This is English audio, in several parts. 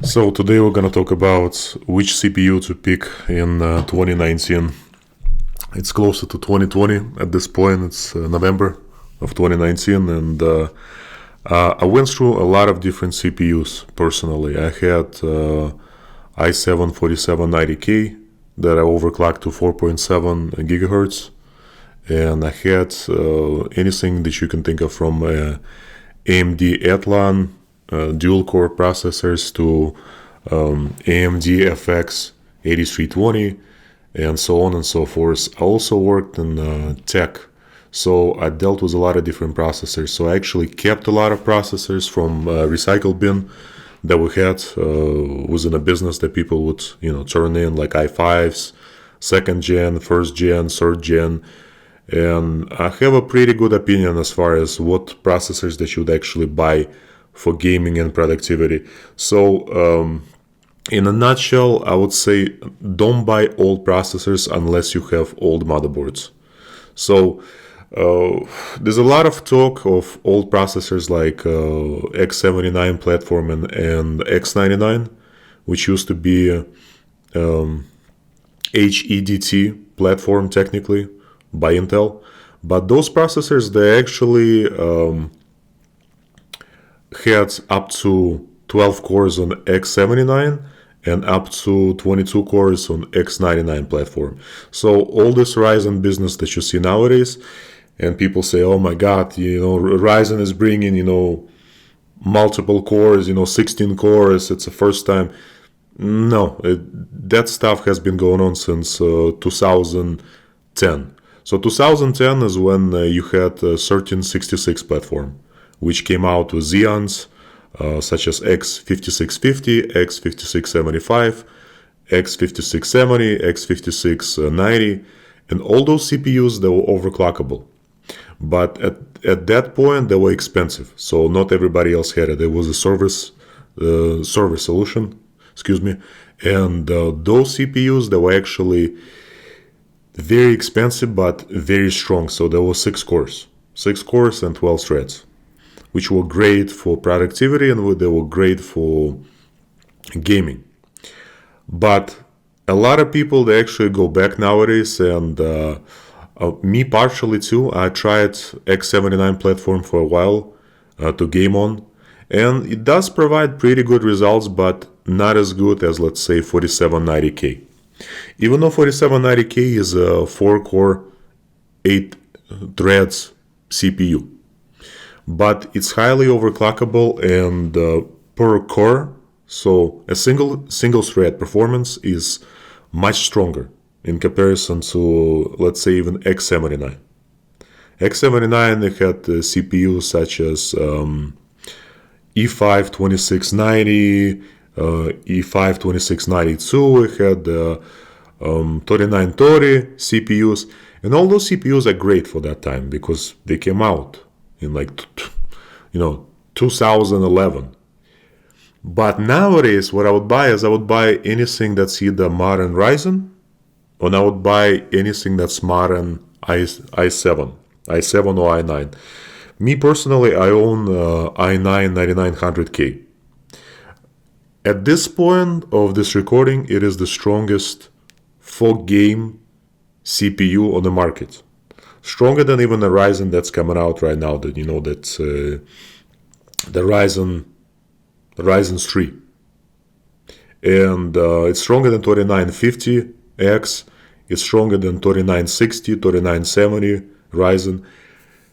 So today we're gonna talk about which CPU to pick in 2019. It's closer to 2020 at this point. It's November of 2019, and I went through a lot of different CPUs personally. I had i7 4790K that I overclocked to 4.7 gigahertz, and I had anything that you can think of from AMD Athlon dual core processors to AMD FX 8320 and so on and so forth. I also worked in tech, so I dealt with a lot of different processors. So I actually kept a lot of processors from recycle bin that we had within a business that people would turn in, like i5s, second gen, first gen, third gen. And I have a pretty good opinion as far as what processors that you would actually buy for gaming and productivity. So in a nutshell, I would say don't buy old processors unless you have old motherboards. So there's a lot of talk of old processors like X79 platform and X99, which used to be HEDT platform technically by Intel. But those processors, they actually had up to 12 cores on X79 and up to 22 cores on X99 platform. So all this Ryzen business that you see nowadays, and people say, oh my God, Ryzen is bringing, multiple cores, 16 cores, it's the first time. No, that stuff has been going on since 2010. So 2010 is when you had 1366 platform, which came out with Xeons, such as X5650, X5675, X5670, X5690, and all those CPUs, they were overclockable. But at that point, they were expensive, so not everybody else had it. There was a service solution, and those CPUs, they were actually very expensive but very strong. So there were 6 cores and 12 threads, which were great for productivity and they were great for gaming. But a lot of people, they actually go back nowadays, and me partially too. I tried X79 platform for a while to game on, and it does provide pretty good results, but not as good as, let's say, 4790K. Even though 4790K is a 4-core, 8 threads CPU, but it's highly overclockable, and per core, so a single thread performance is much stronger in comparison to, let's say, even X79. X79, they had CPUs such as E5 2690, E5 2692, it had 3930 CPUs, and all those CPUs are great for that time because they came out in 2011. But nowadays, what I would buy is I would buy anything that's either modern Ryzen, or I would buy anything that's modern i7 or i9. Me personally, I own i9 9900K. At this point of this recording, it is the strongest for game CPU on the market. Stronger than even the Ryzen that's coming out right now. That's the Ryzen 3. And it's stronger than 2950X. It's stronger than 3960, 3970 Ryzen.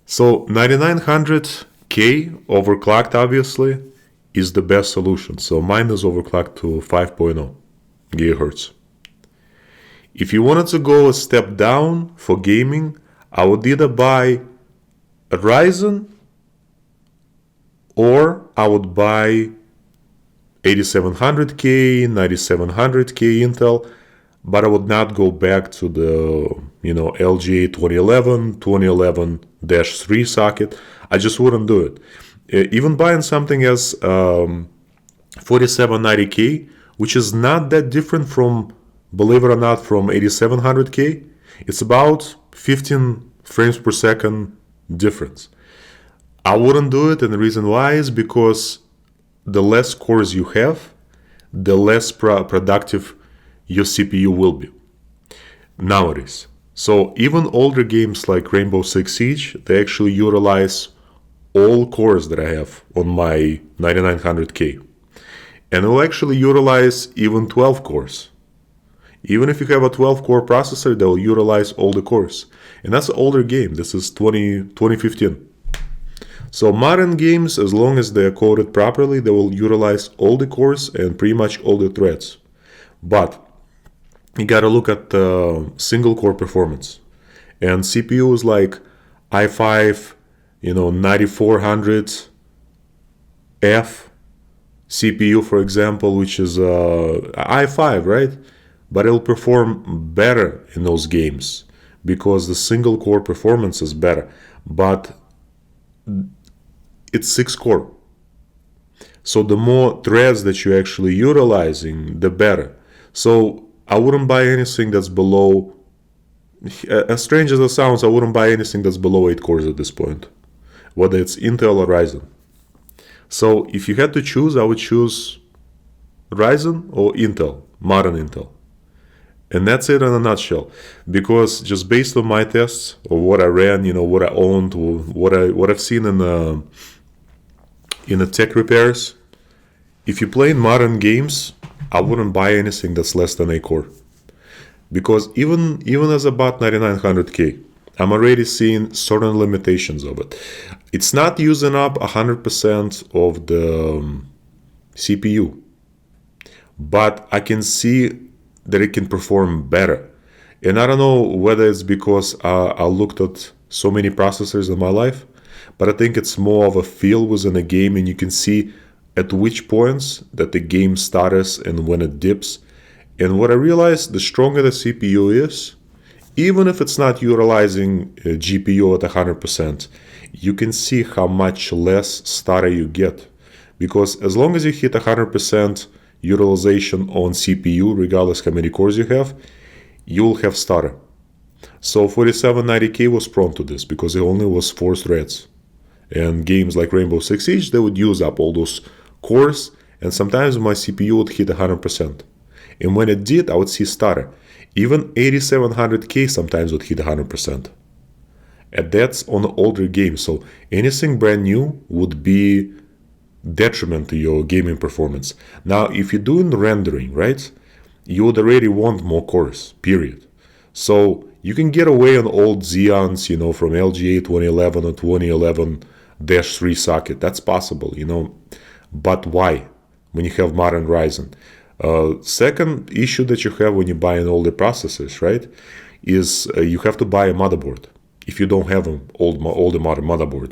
So 9900K overclocked, obviously, is the best solution. So mine is overclocked to 5.0 gigahertz. If you wanted to go a step down for gaming, I would either buy a Ryzen or I would buy 8700K, 9700K Intel, but I would not go back to the LGA 2011-3 socket. I just wouldn't do it. Even buying something as 4790K, which is not that different from, believe it or not, from 8700K. It's about 15 frames per second difference. I wouldn't do it, and the reason why is because the less cores you have, the less productive your CPU will be nowadays. So even older games like Rainbow Six Siege, they actually utilize all cores that I have on my 9900K. And will actually utilize even 12 cores. Even if you have a 12-core processor, they'll utilize all the cores. And that's an older game. This is 2015. So modern games, as long as they are coded properly, they will utilize all the cores and pretty much all the threads. But you gotta look at single core performance. And CPUs like i5, 9400F CPU, for example, which is i5, right? But it'll perform better in those games because the single core performance is better. But it's 6-core. So the more threads that you're actually utilizing, the better. So I wouldn't buy anything that's below, as strange as it sounds, I wouldn't buy anything that's below 8 cores at this point, whether it's Intel or Ryzen. So if you had to choose, I would choose Ryzen or Intel, modern Intel. And that's it in a nutshell. Because just based on my tests or what I ran, what I owned, or what I've seen in the tech repairs, if you play in modern games, I wouldn't buy anything that's less than a core. Because even as about 9900K, I'm already seeing certain limitations of it. It's not using up 100% of the CPU, but I can see that it can perform better. And I don't know whether it's because I looked at so many processors in my life, but I think it's more of a feel within a game, and you can see at which points that the game starts and when it dips. And what I realized, the stronger the CPU is, even if it's not utilizing GPU at 100%, you can see how much less stutter you get. Because as long as you hit 100% utilization on CPU, regardless how many cores you have, you'll have stutter. So 4790K was prone to this because it only was 4 threads. And games like Rainbow Six Siege, they would use up all those cores, and sometimes my CPU would hit 100%. And when it did, I would see stutter. Even 8700K sometimes would hit 100%. And that's on older games, so anything brand new would be detriment to your gaming performance. Now, if you're doing rendering, right, you would already want more cores, period. So you can get away on old Xeons, from LGA 2011 or 2011-3 socket. That's possible, But why? When you have modern Ryzen. Second issue that you have when you buy an older processors, right, is you have to buy a motherboard. If you don't have an older modern motherboard,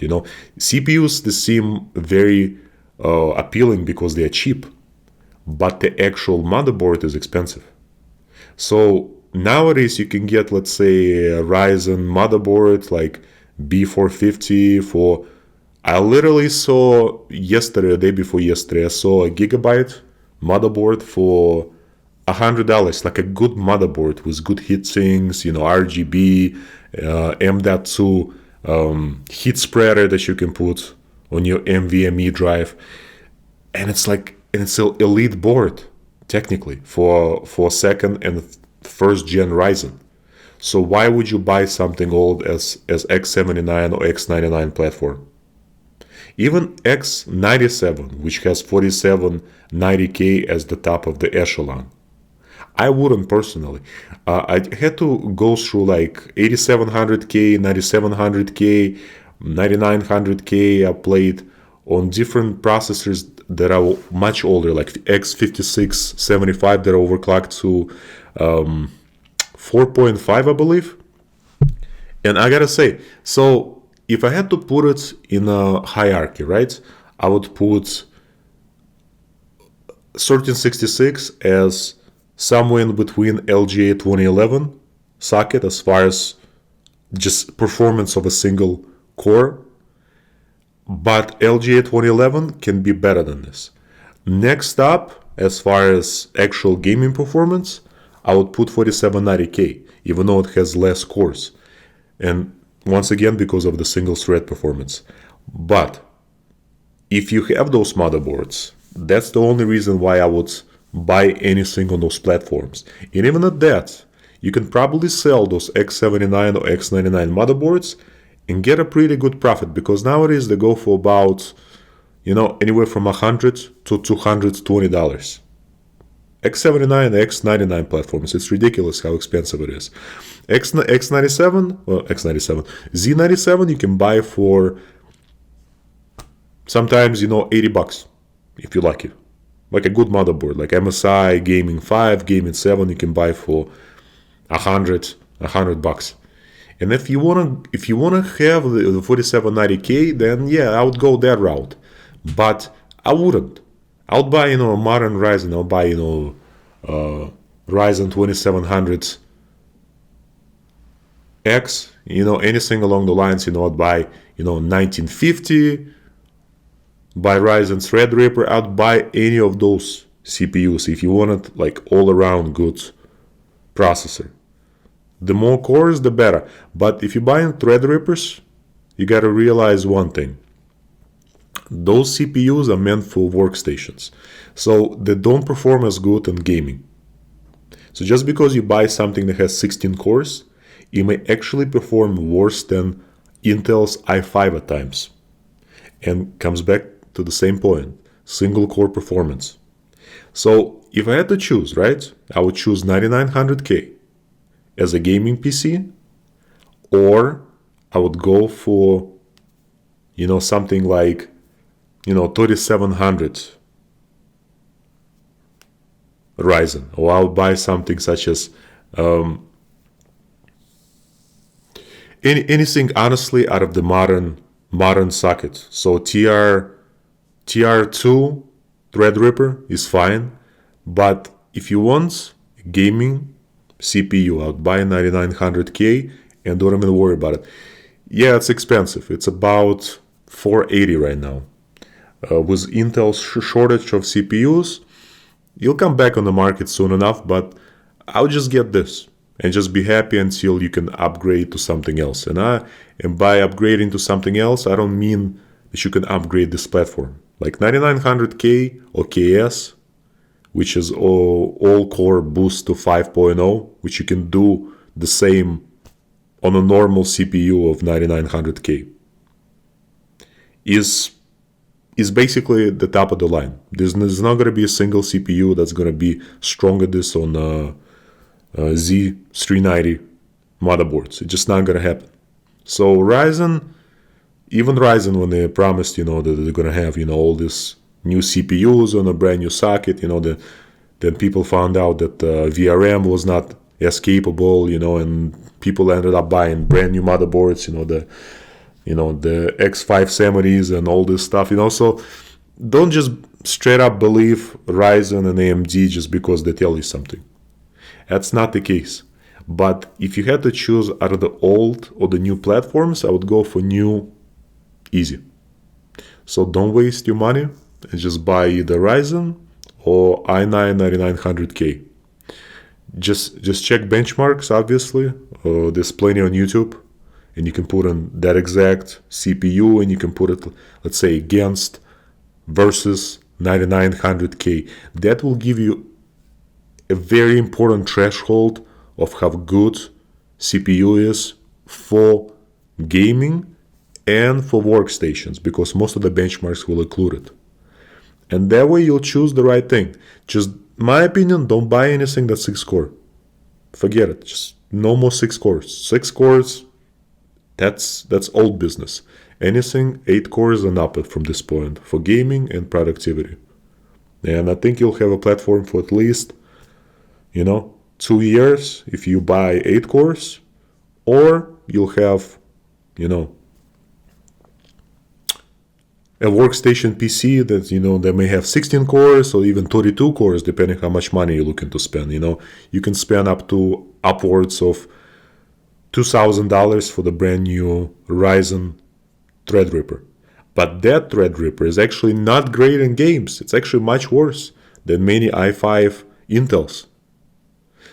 CPUs, they seem very appealing because they are cheap, but the actual motherboard is expensive. So nowadays you can get, let's say, a Ryzen motherboard like B450 for, I literally saw yesterday, the day before yesterday, I saw a gigabyte motherboard for $100, like a good motherboard with good heat sinks, RGB, M.2 heat spreader that you can put on your NVMe drive, and it's an elite board technically for second and first gen Ryzen. So why would you buy something old as X79 or X99 platform? Even X97, which has 4790K as the top of the echelon, I wouldn't personally. I had to go through like 8700K, 9700K, 9900K. I played on different processors that are much older, like X5675 that are overclocked to 4.5, I believe. And I gotta say, so if I had to put it in a hierarchy, right, I would put 1366 as somewhere in between LGA 2011 socket as far as just performance of a single core, but LGA 2011 can be better than this. Next up, as far as actual gaming performance, I would put 4790K, even though it has less cores. And once again, because of the single thread performance. But if you have those motherboards, that's the only reason why I would buy any single of those platforms. And even at that, you can probably sell those X79 or X99 motherboards and get a pretty good profit, because nowadays they go for about, anywhere from $100 to $220. X79 and X99 platforms, it's ridiculous how expensive it is. X97, Z97 you can buy for sometimes, $80 if you like it. Like a good motherboard, like MSI Gaming 5, Gaming 7, you can buy for $100. And if you wanna have the 4790K, then yeah, I would go that route. But I wouldn't. I would buy, a modern Ryzen. I'll buy, Ryzen 2700X. Anything along the lines. I'd buy, 1950. By Ryzen Threadripper. I'd buy any of those CPUs if you wanted like all around good processor. The more cores, the better. But if you're buying Threadrippers, you gotta realize one thing. Those CPUs are meant for workstations, so they don't perform as good in gaming. So just because you buy something that has 16 cores, it may actually perform worse than Intel's i5 at times. And comes back to the same point, single core performance. So if I had to choose, right, I would choose 9900K as a gaming PC, or I would go for, something like, 3700 Ryzen, or I would buy something such as anything honestly out of the modern socket. So TR2 Threadripper is fine, but if you want gaming CPU, I would buy 9900K and don't even worry about it. Yeah, it's expensive. It's about $480 right now. With Intel's shortage of CPUs, you'll come back on the market soon enough, but I'll just get this and just be happy until you can upgrade to something else. And by upgrading to something else, I don't mean that you can upgrade this platform. Like 9900K or KS, which is all-core boost to 5.0, which you can do the same on a normal CPU of 9900K, is basically the top of the line. There's not going to be a single CPU that's going to be stronger this on Z390 motherboards. It's just not going to happen. So even Ryzen, when they promised, that they're going to have, all these new CPUs on a brand new socket, then people found out that VRM was not as capable, and people ended up buying brand new motherboards, the X570s and all this stuff, So don't just straight up believe Ryzen and AMD just because they tell you something. That's not the case. But if you had to choose out of the old or the new platforms, I would go for new, easy. So don't waste your money and just buy either Ryzen or i9 9900K. Just check benchmarks, obviously. There's plenty on YouTube. And you can put in that exact CPU and you can put it, let's say, against versus 9900K. That will give you a very important threshold of how good CPU is for gaming and for workstations, because most of the benchmarks will include it. And that way you'll choose the right thing. Just my opinion, don't buy anything that's 6-core. Forget it. Just no more 6 cores. 6 cores, that's old business. Anything 8 cores and up from this point for gaming and productivity. And I think you'll have a platform for at least, 2 years if you buy 8 cores, or you'll have, a workstation PC that, they may have 16 cores or even 32 cores, depending how much money you're looking to spend. You can spend up to upwards of $2,000 for the brand new Ryzen Threadripper. But that Threadripper is actually not great in games. It's actually much worse than many i5 Intels.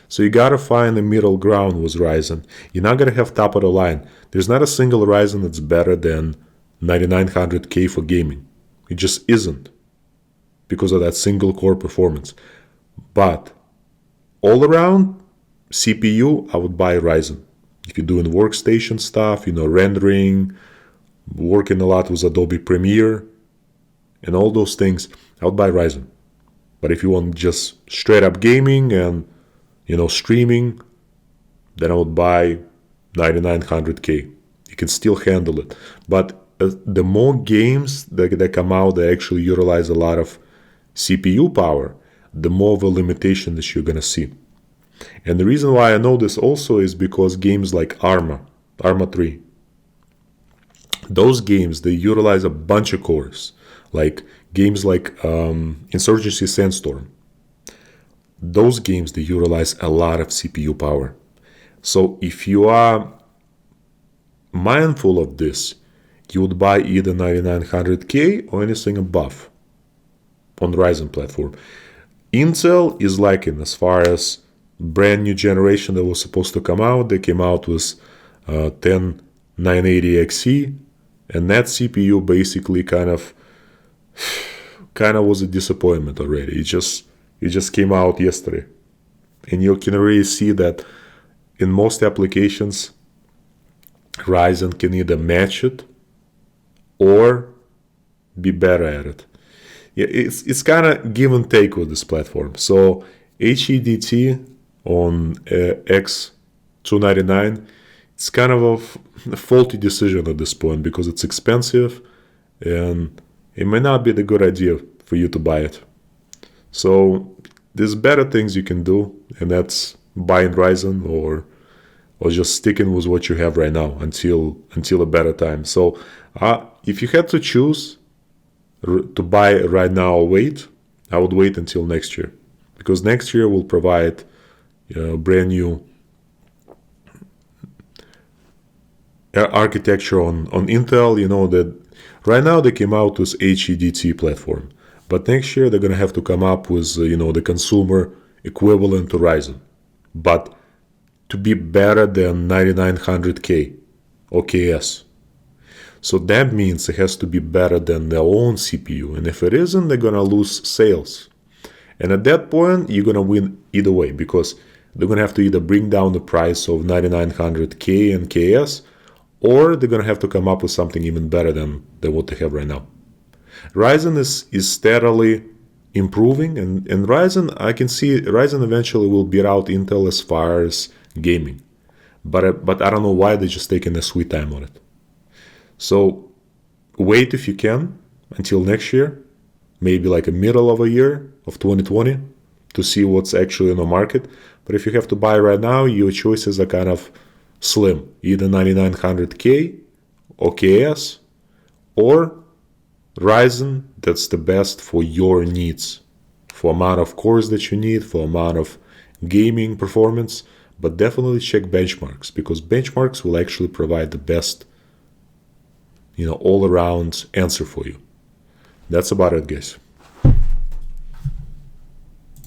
So you gotta find a middle ground with Ryzen. You're not gonna have top of the line. There's not a single Ryzen that's better than 9900K for gaming. It just isn't, because of that single core performance. But all around CPU, I would buy Ryzen. If you're doing workstation stuff, rendering, working a lot with Adobe Premiere, and all those things, I would buy Ryzen. But if you want just straight up gaming and, streaming, then I would buy 9900K. You can still handle it. But the more games that come out that actually utilize a lot of CPU power, the more of a limitation that you're going to see. And the reason why I know this also is because games like Arma 3, those games, they utilize a bunch of cores. Like games like Insurgency Sandstorm. Those games, they utilize a lot of CPU power. So if you are mindful of this, you would buy either 9900K or anything above on Ryzen platform. Intel is lacking as far as brand new generation that was supposed to come out. They came out with 10980XE, and that CPU basically kind of was a disappointment already. It just came out yesterday, and you can really see that in most applications, Ryzen can either match it or be better at it. Yeah, it's kind of give and take with this platform. So HEDT on X299, it's kind of a faulty decision at this point because it's expensive and it may not be the good idea for you to buy it. So there's better things you can do, and that's buying Ryzen or just sticking with what you have right now until a better time. So if you had to choose to buy right now or wait, I would wait until next year, because next year will provide brand new architecture on Intel. That right now they came out with HEDT platform, but next year they're going to have to come up with the consumer equivalent to Ryzen, but to be better than 9900K OKS. So that means it has to be better than their own CPU, and if it isn't, they're going to lose sales. And at that point, you're going to win either way, because they're going to have to either bring down the price of 9900K and KS, or they're going to have to come up with something even better than what they have right now. Ryzen is steadily improving, and Ryzen, I can see Ryzen eventually will beat out Intel as far as gaming. But I don't know why they're just taking a sweet time on it. So wait if you can until next year, maybe like a middle of a year of 2020, to see what's actually in the market. But if you have to buy right now, your choices are kind of slim. Either 9900K OKS or Ryzen that's the best for your needs, for amount of cores that you need, for amount of gaming performance. But definitely check benchmarks, because benchmarks will actually provide the best, all-around answer for you. That's about it, guys.